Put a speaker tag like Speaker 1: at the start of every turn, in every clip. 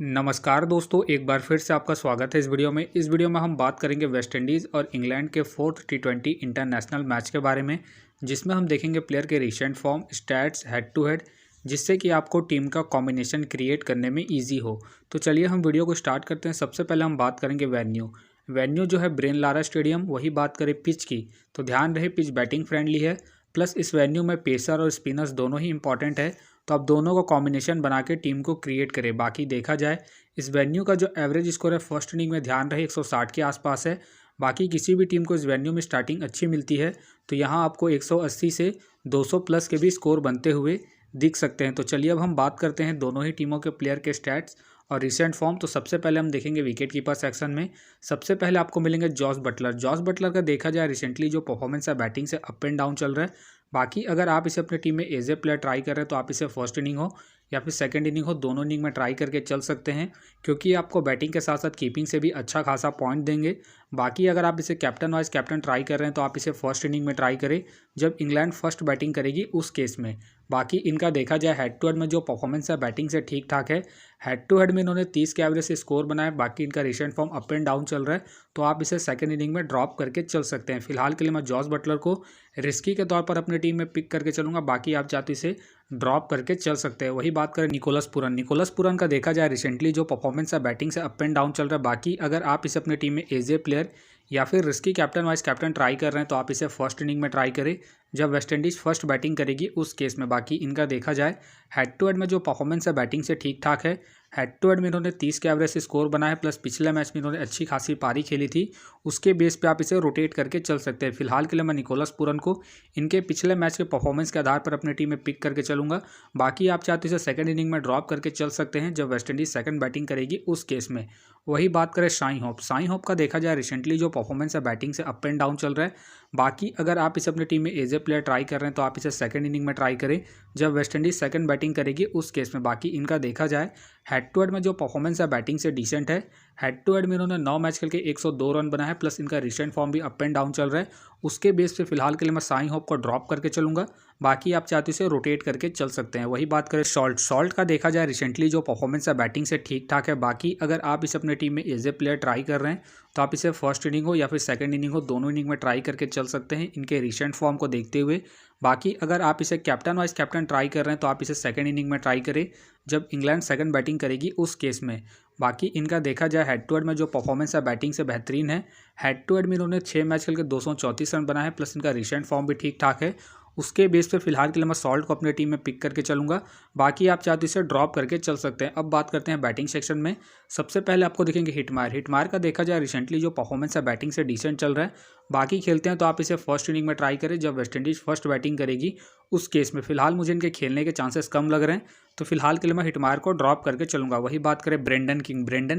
Speaker 1: नमस्कार दोस्तों, एक बार फिर से आपका स्वागत है इस वीडियो में। इस वीडियो में हम बात करेंगे वेस्ट इंडीज़ और इंग्लैंड के 4th T20 इंटरनेशनल मैच के बारे में, जिसमें हम देखेंगे प्लेयर के recent form, stats, head to head, जिससे कि आपको टीम का कॉम्बिनेशन क्रिएट करने में ईजी हो। तो चलिए हम वीडियो को स्टार्ट करते हैं। सबसे पहले हम बात करेंगे वेन्यू जो है ब्रेन लारा स्टेडियम। वही बात करें पिच की, तो ध्यान रहे पिच बैटिंग फ्रेंडली है, प्लस इस वेन्यू में पेसर और स्पिनर्स दोनों ही इंपॉर्टेंट है, तो आप दोनों को कॉम्बिनेशन बना के टीम को क्रिएट करें। बाकी देखा जाए इस वेन्यू का जो एवरेज स्कोर है फर्स्ट इनिंग में ध्यान रहे 160 के आसपास है। बाकी किसी भी टीम को इस वेन्यू में स्टार्टिंग अच्छी मिलती है, तो यहाँ आपको 180 से 200 प्लस के भी स्कोर बनते हुए दिख सकते हैं। तो चलिए अब हम बात करते हैं दोनों ही टीमों के प्लेयर के स्टैट्स और रिसेंट फॉर्म। तो सबसे पहले हम देखेंगे विकेट कीपर सेक्शन में। सबसे पहले आपको मिलेंगे जॉस बटलर। जॉस बटलर का देखा जाए रिसेंटली जो परफॉर्मेंस है बैटिंग से अप एंड डाउन चल रहा है। बाकी अगर आप इसे अपनी टीम में एज ए प्लेयर ट्राई कर रहे हैं तो आप इसे फर्स्ट इनिंग हो या फिर सेकंड इनिंग हो, दोनों इनिंग में ट्राई करके चल सकते हैं, क्योंकि आपको बैटिंग के साथ साथ कीपिंग से भी अच्छा खासा पॉइंट देंगे। बाकी अगर आप इसे कैप्टन वाइस कैप्टन ट्राई कर रहे हैं तो आप इसे फर्स्ट इनिंग में ट्राई करें जब इंग्लैंड फर्स्ट बैटिंग करेगी उस केस में। बाकी इनका देखा जाए हेड टू हेड में जो परफॉर्मेंस है बैटिंग से ठीक ठाक है। हेड टू हेड में इन्होंने 30 के एवरेज से स्कोर बनाया। बाकी इनका recent form up and down चल रहा है, तो आप इसे सेकंड इनिंग में ड्रॉप करके चल सकते हैं। फिलहाल के लिए मैं जॉस बटलर को रिस्की के तौर पर अपनी टीम में पिक करके चलूंगा। बाकी आप चाहते इसे ड्रॉप करके चल सकते हैं। वही बात करें निकोलस पुरन। निकोलस पुरन का देखा जाए रिसेंटली जो परफॉर्मेंस है बैटिंग से अप एंड डाउन चल रहा है। बाकी अगर आप इसे अपनी टीम में एज ए प्लेयर या फिर risky captain vice captain try कर रहे हैं तो आप इसे फर्स्ट इनिंग में ट्राई करें जब वेस्ट इंडीज़ फर्स्ट बैटिंग करेगी उस केस में। बाकी इनका देखा जाए हेड टू हेड में जो परफॉर्मेंस है बैटिंग से ठीक ठाक है। हेड टू हेड में इन्होंने 30 के एवरेज से स्कोर बनाया, प्लस पिछले मैच में इन्होंने अच्छी खासी पारी खेली थी, उसके बेस पे आप इसे रोटेट करके चल सकते हैं। फिलहाल के लिए मैं निकोलस पुरन को इनके पिछले मैच के परफॉर्मेंस के आधार पर अपनी टीम में पिक करके चलूंगा। बाकी आप चाहते इसे सेकंड इनिंग में ड्रॉप करके चल सकते हैं जब वेस्ट इंडीज़ सेकंड बैटिंग करेगी उस केस में। वही बात करें शाई होप। शाई होप का देखा जाए रिसेंटली जो परफॉर्मेंस है बैटिंग से अप एंड डाउन चल रहा है। बाकी अगर आप इसे अपनी टीम में एज ए प्लेयर ट्राई कर रहे हैं तो आप इसे सेकंड इनिंग में ट्राई करें जब वेस्ट इंडीज़ सेकंड बैटिंग करेगी उस केस में। बाकी इनका देखा जाए हेड टू हेड में जो परफॉर्मेंस है बैटिंग से डिसेंट है। हेड टू हेड में इन्होंने 9 मैच खेल के 102 रन बनाए, प्लस इनका रिसेंट फॉर्म भी अप एंड डाउन चल रहा है। उसके बेस पे फिलहाल के लिए मैं शाई होप को ड्रॉप करके चलूंगा। बाकी आप चाहते इसे रोटेट करके चल सकते हैं। वही बात करें सॉल्ट का देखा जाए रिसेंटली जो परफॉर्मेंस है बैटिंग से ठीक ठाक है। बाकी अगर आप इसे अपने टीम में एज ए प्लेयर ट्राई कर रहे हैं तो आप इसे फर्स्ट इनिंग हो या फिर सेकंड इनिंग हो, दोनों इनिंग में ट्राई करके चल सकते हैं इनके रिसेंट फॉर्म को देखते हुए। बाकी अगर आप इसे कैप्टन वाइस कैप्टन ट्राई कर रहे हैं तो आप इसे सेकंड इनिंग में ट्राई करें जब इंग्लैंड सेकंड बैटिंग करेगी उस केस में। बाकी इनका देखा जाए हेड टू हेड में जो परफॉर्मेंस है बैटिंग से बेहतरीन है। हेड टू हेड में इन्होंने 6 मैच खेल के 234 रन बनाए, प्लस इनका रिसेंट फॉर्म भी ठीक ठाक है। उसके बेस पे फिलहाल के लिए मैं सॉल्ट को अपनी टीम में पिक करके चलूंगा। बाकी आप चाहते इसे ड्रॉप करके चल सकते हैं। अब बात करते हैं बैटिंग सेक्शन में। सबसे पहले आपको देखेंगे हिटमायर का देखा जाए रिसेंटली जो परफॉर्मेंस है बैटिंग से डिसेंट चल रहा है। बाकी खेलते हैं तो आप इसे फर्स्ट इनिंग में ट्राई करें जब वेस्ट इंडीज़ फर्स्ट बैटिंग करेगी उस केस में। फिलहाल मुझे इनके खेलने के चांसेस कम लग रहे हैं, तो फिलहाल के लिए मैं हिटमायर को ड्रॉप करके चलूंगा। वही बात करें ब्रेंडन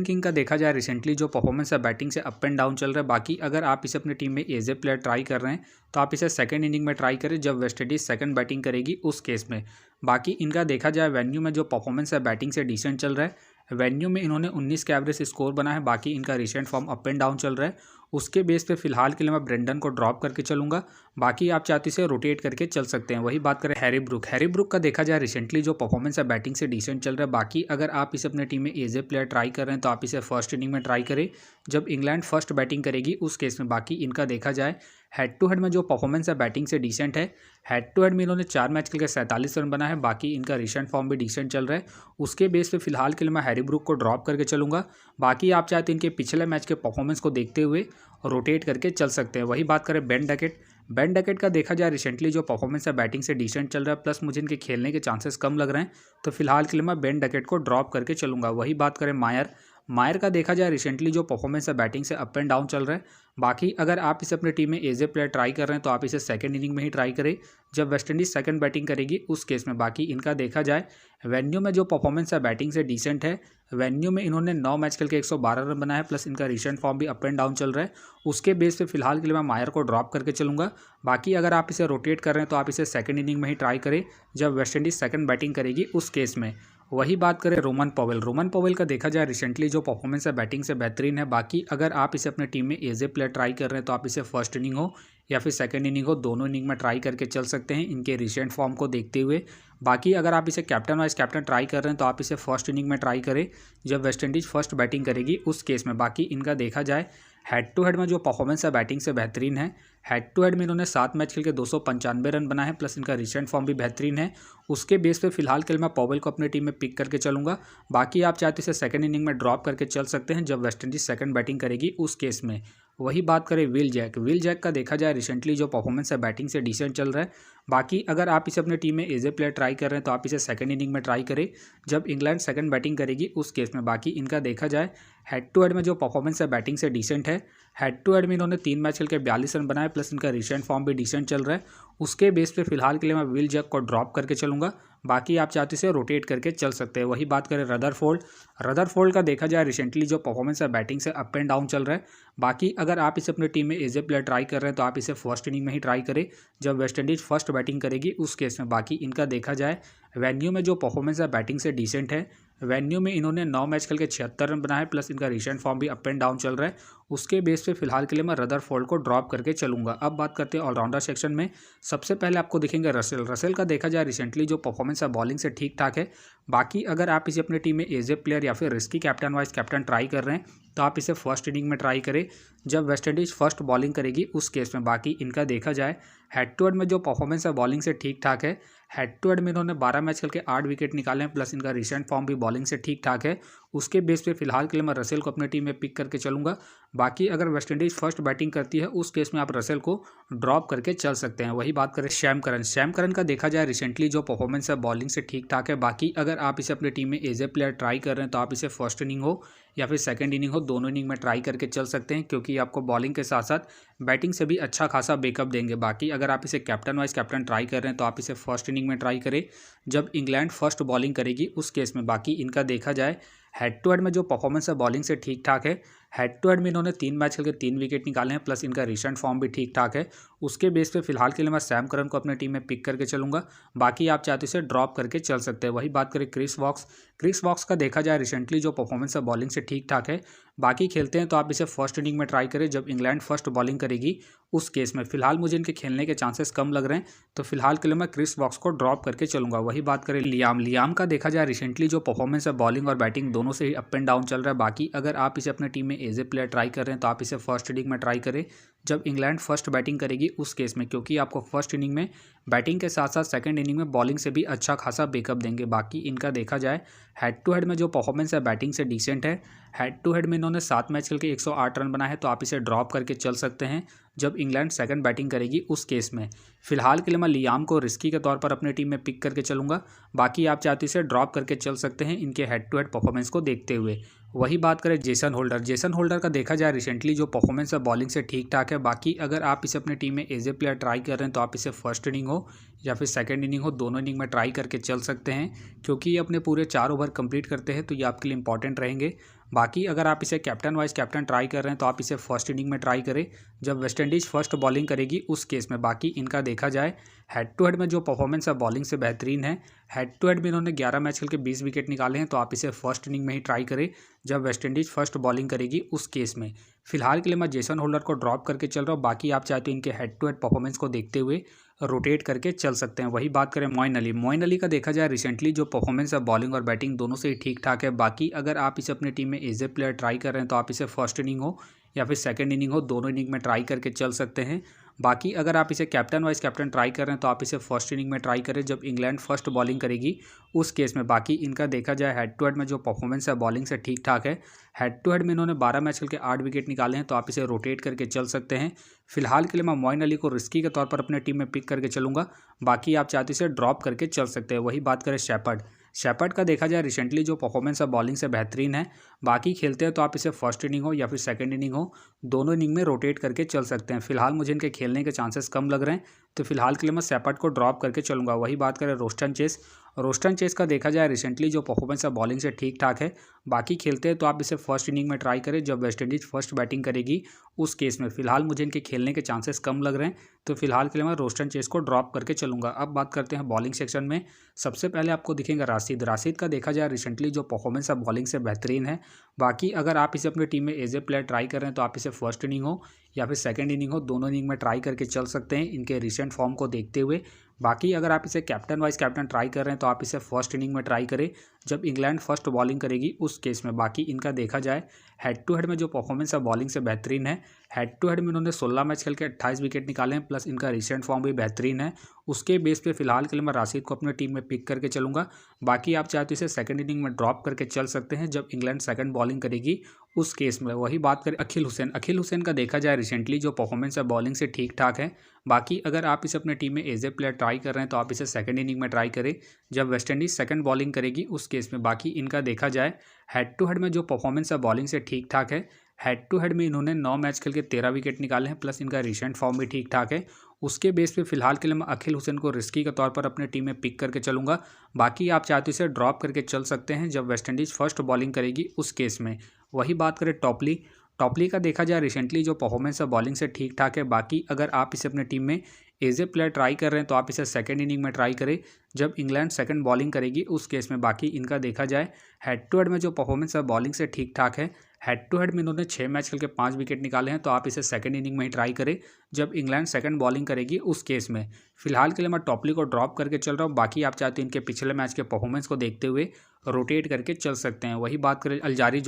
Speaker 1: किंग का देखा जाए रिसेंटली जो परफॉर्मेंस है बैटिंग से अप एंड डाउन चल रहा है। बाकी अगर आप इसे अपनी टीम में एज ए प्लेयर ट्राई कर रहे हैं तो आप इसे सेकंड इनिंग में ट्राई करें जब वेस्ट इंडीज़ सेकंड बैटिंग करेगी उस केस में। बाकी इनका देखा जाए वेन्यू में जो परफॉर्मेंस है बैटिंग से डिसेंट चल रहा है। वेन्यू में इन्होंने 19 के एवरेज से स्कोर बना है। बाकी इनका recent form up and down चल रहा है। उसके बेस पे फिलहाल के लिए मैं ब्रेंडन को ड्रॉप करके चलूंगा। बाकी आप चाहते इसे रोटेट करके चल सकते हैं। वही बात करें हैरी ब्रुक का देखा जाए रिसेंटली जो परफॉर्मेंस है बैटिंग से डिसेंट चल रहा है। बाकी अगर आप इसे अपने टीम में एज ए प्लेयर ट्राई कर रहे हैं तो आप इसे फर्स्ट इनिंग में ट्राई करें जब इंग्लैंड फर्स्ट बैटिंग करेगी उस केस में। बाकी इनका देखा जाए हेड टू हेड में जो परफॉर्मेंस है बैटिंग से डिसेंट है। हेड टू हेड में इन्होंने 4 मैच खेल के 47 रन बना है। बाकी इनका रिसेंट फॉर्म भी डिसेंट चल रहा है। उसके बेस पे फिलहाल के लिए मैं हैरी ब्रुक को ड्रॉप करके चलूंगा। बाकी आप चाहते हैं इनके पिछले मैच के परफॉर्मेंस को देखते हुए रोटेट करके चल सकते हैं। वही बात करें बेन डकेट का देखा जाए रिसेंटली जो परफॉर्मेंस है बैटिंग से डिसेंट चल रहा है, प्लस मुझे इनके खेलने के चांसेस कम लग रहे हैं, तो फिलहाल के लिए मैं बेन डकेट को ड्रॉप करके चलूंगा। वही बात करें मायर का देखा जाए रिसेंटली जो परफॉर्मेंस है बैटिंग से अप एंड डाउन चल रहा है। बाकी अगर आप इसे अपनी टीम में एज ए प्लेयर ट्राई कर रहे हैं तो आप इसे सेकंड इनिंग में ही ट्राई करें जब वेस्ट इंडीज़ सेकंड बैटिंग करेगी उस केस में। बाकी इनका देखा जाए वेन्यू में जो परफॉर्मेंस है बैटिंग से डिसेंट है। वेन्यू में इन्होंने 9 मैच खेल के 112 रन बनाए, प्लस इनका रिसेंट फॉर्म भी अप एंड डाउन चल रहा है। उसके बेस पे फिलहाल के लिए मैं मायर को ड्रॉप करके चलूंगा। बाकी अगर आप इसे रोटेट कर रहे हैं तो आप इसे सेकंड इनिंग में ही ट्राई करें जब वेस्ट इंडीज़ सेकंड बैटिंग करेगी उस केस में। वही बात करें रोमन पॉवेल का देखा जाए रिसेंटली जो परफॉर्मेंस है बैटिंग से बेहतरीन है। बाकी अगर आप इसे अपने टीम में एज ए प्लेयर ट्राई कर रहे हैं तो आप इसे फर्स्ट इनिंग हो या फिर सेकंड इनिंग हो, दोनों इनिंग में ट्राई करके चल सकते हैं इनके रिसेंट फॉर्म को देखते हुए। बाकी अगर आप इसे कैप्टन वाइस कैप्टन ट्राई कर रहे हैं तो आप इसे फर्स्ट इनिंग में ट्राई करें जब वेस्ट इंडीज़ फर्स्ट बैटिंग करेगी उस केस में। बाकी इनका देखा जाए हेड टू हेड में जो परफॉर्मेंस है बैटिंग से बेहतरीन है। हेड टू हेड में इन्होंने 7 मैच खेल के 295 रन बनाए हैं, प्लस इनका रिसेंट फॉर्म भी बेहतरीन है। उसके बेस पे फिलहाल के लिए मैं पॉवेल को अपनी टीम में पिक करके चलूंगा। बाकी आप चाहते इसे सेकंड इनिंग में ड्रॉप करके चल सकते हैं जब वेस्ट इंडीज सेकंड बैटिंग करेगी उस केस में। वही बात करें विल जैक का देखा जाए रिसेंटली जो परफॉर्मेंस है बैटिंग से डिसेंट चल रहा है। बाकी अगर आप इसे अपनी टीम में एज ए प्लेयर ट्राई कर रहे हैं तो आप इसे सेकंड इनिंग में ट्राई करें जब इंग्लैंड सेकंड बैटिंग करेगी उस केस में। बाकी इनका देखा जाए हेड टू हेड में जो परफॉर्मेंस है बैटिंग से डिसेंट है। हेड टू हेड में इन्होंने 3 मैच खेल के 42 रन बनाए, प्लस इनका रिसेंट फॉर्म भी डिसेंट चल रहा है। उसके बेस पे फिलहाल के लिए मैं विल जैक को ड्रॉप करके चलूंगा। बाकी आप चाहते इसे रोटेट करके चल सकते हैं। वही बात करें रदरफोल्ड का देखा जाए रिसेंटली जो परफॉर्मेंस है बैटिंग से अप एंड डाउन चल रहा है। बाकी अगर आप इसे अपनी टीम में एज ए प्लेयर ट्राई कर रहे हैं तो आप इसे फर्स्ट इनिंग में ही ट्राई करें जब वेस्ट इंडीज फर्स्ट बैटिंग करेगी उस केस में। बाकी इनका देखा जाए वेन्यू में जो परफॉर्मेंस है बैटिंग से डिसेंट है। वेन्यू में इन्होंने 9 मैच खेल के 76 रन बनाए, प्लस इनका रिसेंट फॉर्म भी अप एंड डाउन चल रहा है। उसके बेस पे फिलहाल के लिए मैं रदरफोल्ड को ड्रॉप करके चलूंगा। अब बात करते हैं ऑलराउंडर सेक्शन में। सबसे पहले आपको दिखेंगे रसेल का देखा जाए रिसेंटली जो परफॉर्मेंस है बॉलिंग से ठीक ठाक है। बाकी अगर आप इसे अपनी टीम में एज ए प्लेयर या फिर risky captain vice captain try कर रहे हैं तो आप इसे फर्स्ट इनिंग में ट्राई करें जब वेस्ट इंडीज फर्स्ट बॉलिंग करेगी उस केस में। बाकी इनका देखा जाए हेड टू हेड में जो परफॉर्मेंस है बॉलिंग से ठीक ठाक है। हेड टू हेड में इन्होंने 12 मैच खेल के 8 विकेट निकाले हैं, प्लस इनका रिसेंट फॉर्म भी बॉलिंग से ठीक ठाक है। उसके बेस पे फिलहाल के लिए मैं रसेल को अपनी टीम में पिक करके चलूंगा। बाकी अगर वेस्ट इंडीज फर्स्ट बैटिंग करती है उस केस में आप रसेल को ड्रॉप करके चल सकते हैं। वही बात करें शैम करन का देखा जाए रिसेंटली जो परफॉर्मेंस है बॉलिंग से ठीक ठाक है। बाकी अगर आप इसे अपनी टीम में एज ए प्लेयर ट्राई कर रहे हैं तो आप इसे फर्स्ट इनिंग हो या फिर सेकंड इनिंग हो, दोनों इनिंग में ट्राई करके चल सकते हैं क्योंकि आपको बॉलिंग के साथ साथ बैटिंग से भी अच्छा खासा बैकअप देंगे। बाकी अगर आप इसे कैप्टन वाइस कैप्टन ट्राई कर रहे हैं तो आप इसे फर्स्ट इनिंग में ट्राई करें जब इंग्लैंड फर्स्ट बॉलिंग करेगी उस केस में। बाकी इनका देखा जाए हेड टू हेड में जो परफॉर्मेंस है बॉलिंग से ठीक ठाक है। हेड टू हेड में इन्होंने 3 मैच खेल के 3 विकेट निकाले हैं, प्लस इनका रिसेंट फॉर्म भी ठीक ठाक है। उसके बेस पे फिलहाल के लिए मैं सैम करन को अपनी टीम में पिक करके चलूंगा। बाकी आप चाहते इसे ड्रॉप करके चल सकते हैं। वही बात करें क्रिस वॉक्स का देखा जाए रिसेंटली जो परफॉर्मेंस है बॉलिंग से ठीक ठाक है। बाकी खेलते हैं तो आप इसे फर्स्ट इनिंग में ट्राई करें जब इंग्लैंड फर्स्ट बॉलिंग करेगी उस केस में। फिलहाल मुझे इनके खेलने के चांसेस कम लग रहे हैं तो फिलहाल के लिए मैं क्रिस वॉक्स को ड्रॉप करके चलूंगा। वही बात करें लियाम का देखा जाए रिसेंटली जो परफॉर्मेंस है बॉलिंग और बैटिंग दोनों से ही अप एंड डाउन चल रहा है। बाकी अगर आप इसे अपने टीम में एज ए प्लेयर ट्राई कर रहे हैं तो आप इसे फर्स्ट इनिंग में ट्राई करें जब इंग्लैंड फर्स्ट बैटिंग करेगी उस केस में, क्योंकि आपको फर्स्ट इनिंग में बैटिंग के साथ साथ सेकंड इनिंग में बॉलिंग से भी अच्छा खासा बैकअप देंगे। बाकी इनका देखा जाए हेड टू हेड में जो परफॉर्मेंस है बैटिंग से डिसेंट है। हेड टू हेड में इन्होंने 7 मैच खेल के 108 रन बनाए हैं तो आप इसे ड्रॉप करके चल सकते हैं जब इंग्लैंड सेकंड बैटिंग करेगी उस केस में। फिलहाल के लिए मैं लियाम को रिस्की के तौर पर अपनी टीम में पिक करके चलूंगा। बाकी आप चाहते इसे ड्रॉप करके चल सकते हैं इनके हेड टू हेड परफॉर्मेंस को देखते हुए। वही बात करें जेसन होल्डर का देखा जाए रिसेंटली जो परफॉर्मेंस है बॉलिंग से ठीक ठाक है। बाकी अगर आप इसे अपनी टीम में एज ए प्लेयर ट्राई कर रहे हैं तो आप इसे फर्स्ट इनिंग हो या फिर सेकंड इनिंग हो, दोनों इनिंग में ट्राई करके चल सकते हैं क्योंकि ये अपने पूरे 4 ओवर कंप्लीट करते हैं तो ये आपके लिए इंपॉर्टेंट रहेंगे। बाकी अगर आप इसे कैप्टन वाइस कैप्टन ट्राई कर रहे हैं तो आप इसे फर्स्ट इनिंग में ट्राई करें जब वेस्ट इंडीज फर्स्ट बॉलिंग करेगी उस केस में। बाकी इनका देखा जाए हेड टू हेड में जो परफॉर्मेंस है बॉलिंग से बेहतरीन है। हेड टू हेड में इन्होंने 11 मैच खेल के 20 विकेट निकाले हैं तो आप इसे फर्स्ट इनिंग में ही ट्राई करें जब वेस्ट इंडीज फर्स्ट बॉलिंग करेगी उस केस में। फिलहाल के लिए मैं जेसन होल्डर को ड्रॉप करके चल रहा हूँ। बाकी आप चाहते हो इनके हेड टू हेड परफॉर्मेंस को देखते हुए रोटेट करके चल सकते हैं। वही बात करें मोइन अली का देखा जाए रिसेंटली जो परफॉर्मेंस है बॉलिंग और बैटिंग दोनों से ही ठीक ठाक है। बाकी अगर आप इसे अपनी टीम में एज ए प्लेयर ट्राई कर रहे हैं तो आप इसे फर्स्ट इनिंग हो या फिर सेकंड इनिंग हो, दोनों इनिंग में ट्राई करके चल सकते हैं। बाकी अगर आप इसे कैप्टन वाइस कैप्टन ट्राई कर रहे हैं तो आप इसे फर्स्ट इनिंग में ट्राई करें जब इंग्लैंड फर्स्ट बॉलिंग करेगी उस केस में। बाकी इनका देखा जाए हेड टू हेड में जो परफॉर्मेंस है बॉलिंग से ठीक ठाक है। हेड टू हेड में इन्होंने 12 मैच खेल के 8 विकेट निकाले हैं तो आप इसे रोटेट करके चल सकते हैं। फिलहाल के लिए मैं मोइन अली को रिस्की के तौर पर अपने टीम में पिक करके चलूंगा। बाकी आप चाहते इसे ड्रॉप करके चल सकते हैं। वही बात करें शेपर्ड का देखा जाए रिसेंटली जो परफॉर्मेंस है बॉलिंग से बेहतरीन है। बाकी खेलते हैं तो आप इसे फर्स्ट इनिंग हो या फिर सेकंड इनिंग हो, दोनों इनिंग में रोटेट करके चल सकते हैं। फिलहाल मुझे इनके खेलने के चांसेस कम लग रहे हैं तो फिलहाल के लिए मैं शेपर्ड को ड्रॉप करके चलूंगा। वही बात करें रोस्टन चेस का देखा जाए रिसेंटली जो परफॉर्मेंस है बॉलिंग से ठीक ठाक है। बाकी खेलते हैं तो आप इसे फर्स्ट इनिंग में ट्राई करें जब वेस्ट इंडीज फर्स्ट बैटिंग करेगी उस केस में। फिलहाल मुझे इनके खेलने के चांसेस कम लग रहे हैं तो फिलहाल के लिए मैं रोस्टन चेस को ड्रॉप करके चलूंगा। अब बात करते हैं बॉलिंग सेक्शन में। सबसे पहले आपको दिखेंगे राशिद का देखा जाए रिसेंटली जो परफॉर्मेंस है बॉलिंग से बेहतरीन है। बाकी अगर आप इसे अपनी टीम में एज ए प्लेयर ट्राई कर रहे हैं तो आप इसे फर्स्ट इनिंग हो या फिर सेकंड इनिंग हो, दोनों इनिंग में ट्राई करके चल सकते हैं इनके रिसेंट फॉर्म को देखते हुए। बाकी अगर आप इसे कैप्टन वाइस कैप्टन ट्राई कर रहे हैं तो आप इसे फर्स्ट इनिंग में ट्राई करें जब इंग्लैंड फर्स्ट बॉलिंग करेगी उस केस में। बाकी इनका देखा जाए हेड टू हेड में जो परफॉर्मेंस है बॉलिंग से बेहतरीन है। हेड टू हेड में इन्होंने 16 मैच खेल के 28 विकेट निकाले हैं, प्लस इनका रिसेंट फॉर्म भी बेहतरीन है। उसके बेस पे फिलहाल के लिए मैं राशिद को अपने टीम में पिक करके चलूंगा। बाकी आप चाहे तो इसे सेकंड इनिंग में ड्रॉप करके चल सकते हैं जब इंग्लैंड सेकंड बॉलिंग करेगी उस केस में। वही बात करें अखिल हुसैन का देखा जाए रिसेंटली जो परफॉर्मेंस है बॉलिंग से ठीक ठाक है। बाकी अगर आप इसे अपने टीम में एज ए प्लेयर ट्राई कर रहे हैं तो आप इसे सेकंड इनिंग में ट्राई करें जब वेस्ट इंडीज सेकंड बॉलिंग करेगी उस केस में। बाकी इनका देखा जाए हेड टू हेड में जो परफॉर्मेंस है बॉलिंग से ठीक ठाक है। हेड टू हेड में इन्होंने 9 मैच खेल के 13 विकेट निकाले हैं, प्लस इनका रिसेंट फॉर्म भी ठीक ठाक है। उसके बेस पे फिलहाल के लिए मैं अखिल हुसैन को रिस्की के तौर पर अपने टीम में पिक करके चलूंगा। बाकी आप चाहते इसे ड्रॉप करके चल सकते हैं जब वेस्ट इंडीज़ फर्स्ट बॉलिंग करेगी उस केस में। वही बात करें टॉपली का देखा जाए रिसेंटली जो परफॉर्मेंस है बॉलिंग से ठीक ठाक है। बाकी अगर आप इसे अपने टीम में एज ए प्लेयर ट्राई कर रहे हैं तो आप इसे सेकंड इनिंग में ट्राई करें जब इंग्लैंड सेकंड बॉलिंग करेगी उस केस में। बाकी इनका देखा जाए हेड टू हेड में जो परफॉर्मेंस है बॉलिंग से ठीक ठाक है। हेड टू हेड में इन्होंने 6 मैच खेल के 5 विकेट निकाले हैं, तो आप इसे सेकंड इनिंग में ही ट्राई करें जब इंग्लैंड सेकंड बॉलिंग करेगी उस केस में। फिलहाल के लिए मैं टॉपली को ड्रॉप करके चल रहा हूँ। बाकी आप चाहते हैं इनके पिछले मैच के परफॉर्मेंस को देखते हुए रोटेट करके चल सकते हैं। वही बात करें अल्जारी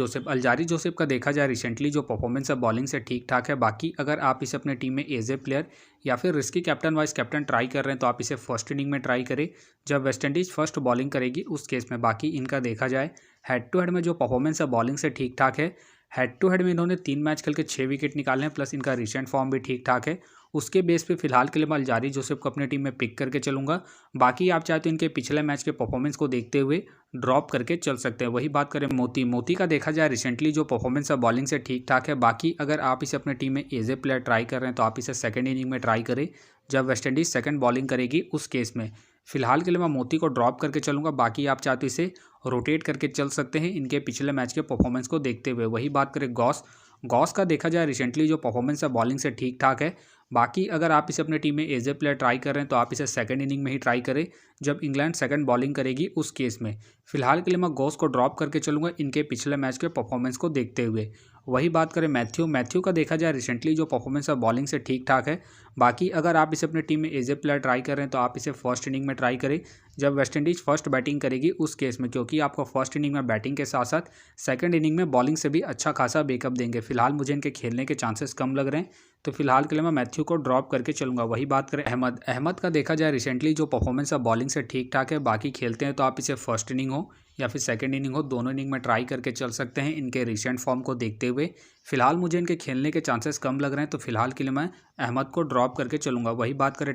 Speaker 1: जोसेफ का देखा जाए रिसेंटली जो परफॉर्मेंस है बॉलिंग से ठीक ठाक है। बाकी अगर आप इसे अपने टीम में एज ए प्लेयर या फिर risky captain vice captain try कर रहे हैं तो आप इसे फर्स्ट इनिंग में ट्राई करें जब वेस्ट इंडीज़ फर्स्ट बॉलिंग करेगी उस केस में। बाकी इनका देखा जाए हेड टू हेड में जो परफॉर्मेंस है बॉलिंग से ठीक ठाक है। हेड टू हेड में इन्होंने 3 मैच खेल के 6 विकेट निकाले हैं, प्लस इनका रिसेंट फॉर्म भी ठीक ठाक है। उसके बेस पे फिलहाल के लिए मैं अल्जारी जोसेफ को अपने टीम में पिक करके चलूंगा। बाकी आप चाहे तो इनके पिछले मैच के परफॉर्मेंस को देखते हुए ड्रॉप करके चल सकते हैं। वही बात करें मोती का देखा जाए रिसेंटली जो परफॉर्मेंस है बॉलिंग से ठीक ठाक है। बाकी अगर आप इसे अपने टीम में एज ए प्लेयर ट्राई कर रहे हैं तो आप इसे सेकंड इनिंग में ट्राई करें जब वेस्ट इंडीज़ सेकंड बॉलिंग करेगी उस केस में। फिलहाल के लिए मैं मोती को ड्रॉप करके चलूंगा। बाकी आप चाहते इसे रोटेट करके चल सकते हैं इनके पिछले मैच के परफॉर्मेंस को देखते हुए। वही बात करें गॉस का देखा जाए रिसेंटली जो परफॉर्मेंस है बॉलिंग से ठीक ठाक है। बाकी अगर आप इसे अपने टीम में एज ए प्लेयर ट्राई कर रहे हैं तो आप इसे सेकंड इनिंग में ही ट्राई करें जब इंग्लैंड सेकंड बॉलिंग करेगी उस केस में। फिलहाल के लिए मैं गॉस को ड्रॉप करके चलूंगा इनके पिछले मैच के परफॉर्मेंस को देखते हुए। वही बात करें मैथ्यू का देखा जाए रिसेंटली जो परफॉर्मेंस है बॉलिंग से ठीक ठाक है। बाकी अगर आप इसे अपने टीम में एज ए प्लेयर ट्राई कर रहे हैं तो आप इसे फर्स्ट इनिंग में ट्राई करें जब वेस्ट इंडीज़ फर्स्ट बैटिंग करेगी उस केस में, क्योंकि आपको फर्स्ट इनिंग में बैटिंग के साथ साथ सेकंड इनिंग में बॉलिंग से भी अच्छा खासा बैकअप देंगे। फिलहाल मुझे इनके खेलने के चांसेस कम लग रहे हैं, तो फिलहाल के लिए मैं मैथ्यू को ड्रॉप करके चलूंगा। वही बात करें अहमद का देखा जाए रिसेंटली जो परफॉर्मेंस है बॉलिंग से ठीक ठाक है। बाकी खेलते हैं तो आप इसे फर्स्ट इनिंग हो या फिर सेकंड इनिंग हो, दोनों इनिंग में ट्राई करके चल सकते हैं इनके रिसेंट फॉर्म को देखते हुए। फिलहाल मुझे इनके खेलने के चांसेस कम लग रहे हैं, तो फिलहाल के लिए मैं अहमद को ड्रॉप करके चलूंगा। वही बात करें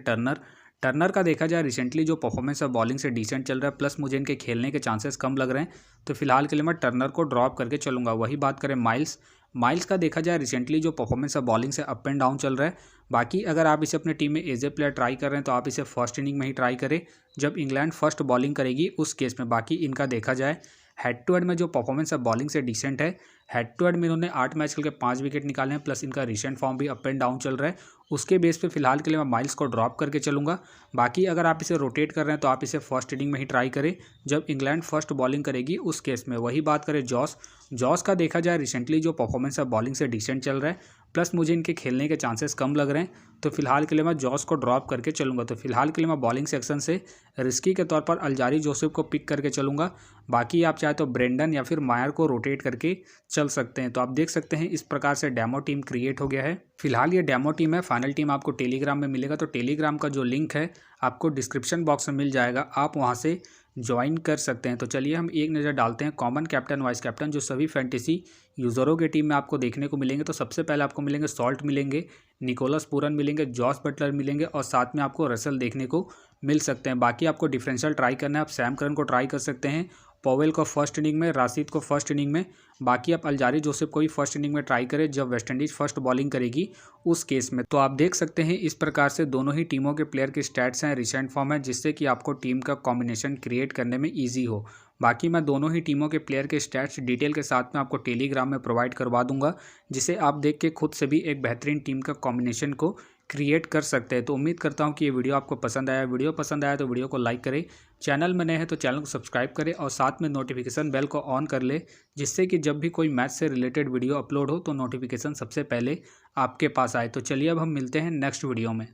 Speaker 1: टर्नर का देखा जाए रिसेंटली जो परफॉर्मेंस है बॉलिंग से डिसेंट चल रहा है, प्लस मुझे इनके खेलने के चांसेस कम लग रहे हैं, तो फिलहाल के लिए मैं टर्नर को ड्रॉप करके चलूंगा। वही बात करें माइल्स का देखा जाए रिसेंटली जो परफॉर्मेंस है बॉलिंग से अप एंड डाउन चल रहा है। बाकी अगर आप इसे अपने टीम में एज ए प्लेयर ट्राई कर रहे हैं तो आप इसे फर्स्ट इनिंग में ही ट्राई करें जब इंग्लैंड फर्स्ट बॉलिंग करेगी उस केस में। बाकी इनका देखा जाए हेड टू हेड में जो परफॉर्मेंस है बॉलिंग से डिसेंट है। हेड टू हेड में इन्होंने 8 मैच खेल के 5 विकेट निकाले हैं, प्लस इनका रिसेंट फॉर्म भी अप एंड डाउन चल रहा है। उसके बेस पे फिलहाल के लिए मैं माइल्स को ड्रॉप करके चलूंगा। बाकी अगर आप इसे रोटेट कर रहे हैं तो आप इसे फर्स्ट इनिंग में ही ट्राई करें जब इंग्लैंड फर्स्ट बॉलिंग करेगी उस केस में। वही बात करें जॉस का देखा जाए रिसेंटली जो परफॉर्मेंस है बॉलिंग से डिसेंट चल रहा है, प्लस मुझे इनके खेलने के चांसेस कम लग रहे हैं, तो फिलहाल के लिए मैं जॉस को ड्रॉप करके चलूंगा। तो फिलहाल के लिए मैं बॉलिंग सेक्शन से रिस्की के तौर पर अल्जारी जोसेफ को पिक करके चलूंगा। बाकी आप चाहे तो ब्रेंडन या फिर मायर को रोटेट करके चल सकते हैं। तो आप देख सकते हैं इस प्रकार से डेमो टीम क्रिएट हो गया है। फिलहाल ये डेमो टीम है, फाइनल टीम आपको टेलीग्राम में मिलेगा, तो टेलीग्राम का जो लिंक है आपको डिस्क्रिप्शन बॉक्स में मिल जाएगा, आप वहाँ से ज्वाइन कर सकते हैं। तो चलिए हम एक नज़र डालते हैं कॉमन कैप्टन वाइस कैप्टन जो सभी फैंटेसी यूज़रों के टीम में आपको देखने को मिलेंगे। तो सबसे पहले आपको मिलेंगे सॉल्ट मिलेंगे, निकोलस पूरन मिलेंगे, जॉस बटलर मिलेंगे और साथ में आपको रसल देखने को मिल सकते हैं। बाकी आपको डिफरेंशियल ट्राई करना है, आप सैम करन को ट्राई कर सकते हैं, पॉवेल को फर्स्ट इनिंग में, राशिद को फर्स्ट इनिंग में। बाकी आप अल्जारी जोसेफ को भी फर्स्ट इनिंग में ट्राई करें जब वेस्ट इंडीज़ फर्स्ट बॉलिंग करेगी उस केस में। तो आप देख सकते हैं इस प्रकार से दोनों ही टीमों के प्लेयर की स्टैट्स हैं, रिसेंट फॉर्म है, जिससे कि आपको टीम का कॉम्बिनेशन क्रिएट करने में ईजी हो। बाकी मैं दोनों ही टीमों के प्लेयर के स्टैट्स डिटेल के साथ में आपको टेलीग्राम में प्रोवाइड करवा दूंगा, जिसे आप देख के खुद से भी एक बेहतरीन टीम का कॉम्बिनेशन को क्रिएट कर सकते हैं। तो उम्मीद करता हूं कि ये वीडियो आपको पसंद आया। वीडियो पसंद आया तो वीडियो को लाइक करें, चैनल में नए हैं तो चैनल को सब्सक्राइब करें और साथ में नोटिफिकेशन बेल को ऑन कर ले, जिससे कि जब भी कोई मैच से रिलेटेड वीडियो अपलोड हो तो नोटिफिकेशन सबसे पहले आपके पास आए। तो चलिए अब हम मिलते हैं नेक्स्ट वीडियो में।